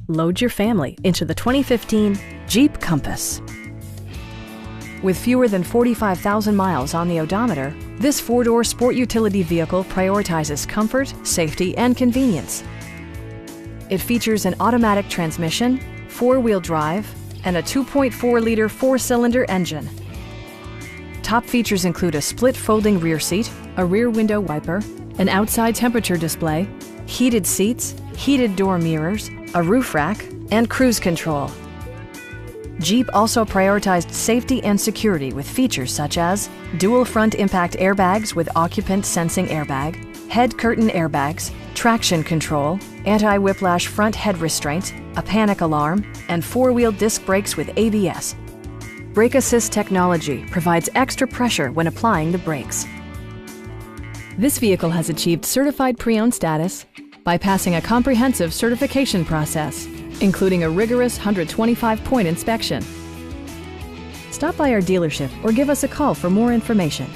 Load your family into the 2015 Jeep Compass. With fewer than 45,000 miles on the odometer, this four-door sport utility vehicle prioritizes comfort, safety, and convenience. It features an automatic transmission, four-wheel drive, and a 2.4-liter four-cylinder engine. Top features include a split folding rear seat, a rear window wiper, an outside temperature display, heated seats, heated door mirrors, a roof rack, and cruise control. Jeep also prioritized safety and security with features such as dual front impact airbags with occupant sensing airbag, head curtain airbags, traction control, anti-whiplash front head restraints, a panic alarm, and four-wheel disc brakes with ABS. Brake Assist technology provides extra pressure when applying the brakes. This vehicle has achieved certified pre-owned status by passing a comprehensive certification process, including a rigorous 125-point inspection. Stop by our dealership or give us a call for more information.